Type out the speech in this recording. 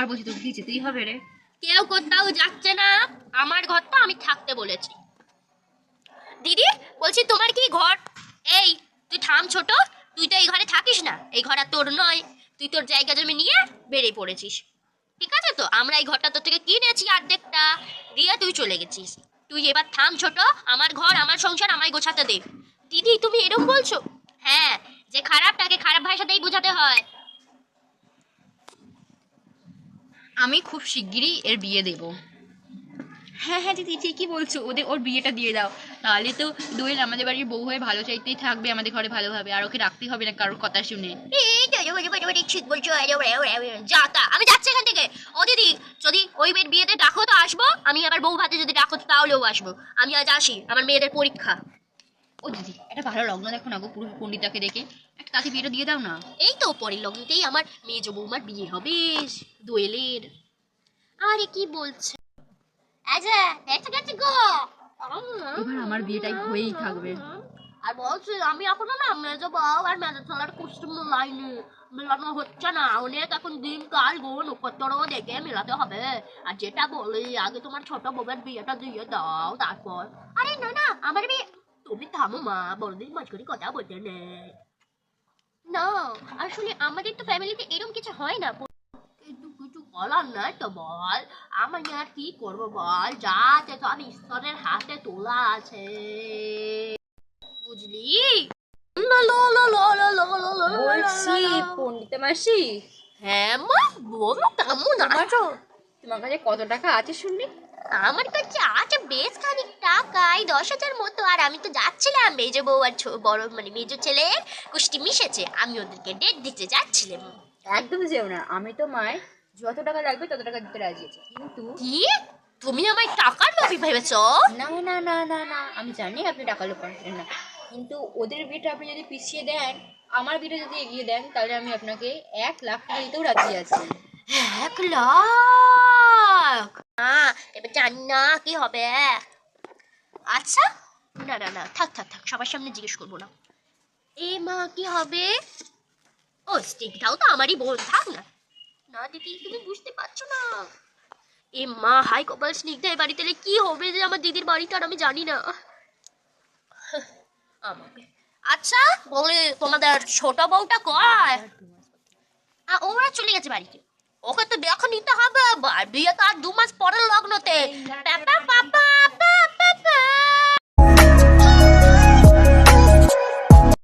বারবার বলছি তোকে কি যেতেই হবে রে। কেউ কোথাও যাচ্ছে না, আমার ঘরটা আমি থাকতে বলেছি। দিদি বলছি তোমার কি ঘর? এই তুই থাম ছোট, তুই তো এই ঘরে থাকিস না, এই ঘর আর তোর নয়, তুই তোর জায়গা জমি নিয়ে বেরিয়ে পড়েছিস। ঠিক আছে তো, আমরা এই ঘরটা তোর থেকে কিনেছি অর্ধেকটা, দিয়ে তুই চলে গেছিস। তুই এবার থাম ছোট, আমার ঘর আমার সংসার আমায় গোছাতে দে। দিদি তুমি এরকম বলছো? হ্যাঁ, যে খারাপ তাকে খারাপ ভাষাতেই বোঝাতে হয়। আমি খুব শিগগিরই এর বিয়ে দেবো। হ্যাঁ হ্যাঁ দিদি ঠিকই বলছো, ওর বিয়েটা দিয়ে দাও, তাহলে তো দোয়েল আমাদের বাড়ির বউ হয়ে ভালো চাইতেই থাকবে, আমাদের ঘরে ভালোভাবে, আর ওকে রাখতেই হবে না কারোর কথা শুনে। যা তা, আমি যাচ্ছি এখান থেকে। ও দিদি, যদি ওই মেয়ের বিয়েতে ডাকো তো আসবো, আমি আবার বউ ভাতে যদি ডাকো তাহলেও আসবো। আমি আজ আসি, আমার মেয়েদের পরীক্ষা। ও দিদি একটা ভালো লগ্ন দেখো না গো, পুরো পণ্ডিতাকে দেখে একটা তাকে বিয়েটা দিয়ে দাও না। এই তো পরের লগ্নতেই আমার মেজ বৌমার বিয়ে হবে দোয়েলের। আরে কি বলছে? আচ্ছা দেখতে গেছে গো, এবার আমার বিয়েটাই হয়েই থাকবে। আর বলছি আমি এখনো না মেজো বউ আর মেজো ছেলের কুষ্টুম লাইনে মেলানো হচ্ছে না, অনেক এখন দিন কাল গো নক্ষত্র দেখে মেলাতে হবে। আর যেটা বলি, আগে তোমার ছোট বউয়ের বিয়েটা দিয়ে দাও তারপর। আরে না না, আমার বিয়ে। তুমি থামো মা, বড়দিন মাঝ করে কথা বলতে নেই। না আসলে আমাদের তো ফ্যামিলিতে এরকম কিছু হয় না। কিন্তু কিছু বলার নাই তো বল, আমি আর কি করবো বল, যা আছে সব ঈশ্বরের হাতে তোলা আছে, বুঝলি? বলছি পণ্ডিতা মাসি, হ্যাঁ মা, বলো কেমন আছো? তোমার কাছে কত টাকা আছে শুনলি? আমার কাছে আছে বেশ খানিক টাকা, এই 10,000 মতো। আর আমি তো যাচ্ছিলাম মেজো বউ আর বড় মানে মেজো ছেলের কুষ্টি মিশেছে, আমি ওদেরকে ডেট দিতে যাচ্ছিলাম। একদম যেও না, আমি তো মায়ের যত টাকা লাগবে তত টাকা দিতে রাজি আছি, কিন্তু কি তুমি আমায় টাকার লোভী ভেবেছো? না না না না না, আমি জানি আপনি টাকা লোক পাচ্ছেন না, কিন্তু ওদের বিয়েটা আপনি যদি পিছিয়ে দেন, আমার বিয়েটা যদি এগিয়ে দেন, তাহলে আমি আপনাকে 1,00,000 টাকা দিতেও রাজি আছি। 1,00,000? এবার জানি না কি হবে। আচ্ছা, না না না, থাক থাক থাক, সবার সামনে জিজ্ঞেস করবো না। এ মা কি হবে? ও স্টিকটাও তো আমারই বোন, থাক না। না দিদি তুমি বুঝতে পারছো না। এ মা, হাই কপাল, স্নিগ্ধা এই বাড়িতে এলে কি হবে যে আমার দিদির বাড়িটা, আর আমি জানি না আমাকে। আচ্ছা বলে তোমাদের ছোট বউটা কয়? ওরা চলে গেছে বাড়িতে, ওকে তো দেখা নিতে হবে, বিয়ে তো আর 2 মাস পরের লগ্নতে। পাপা পাপা পাপা।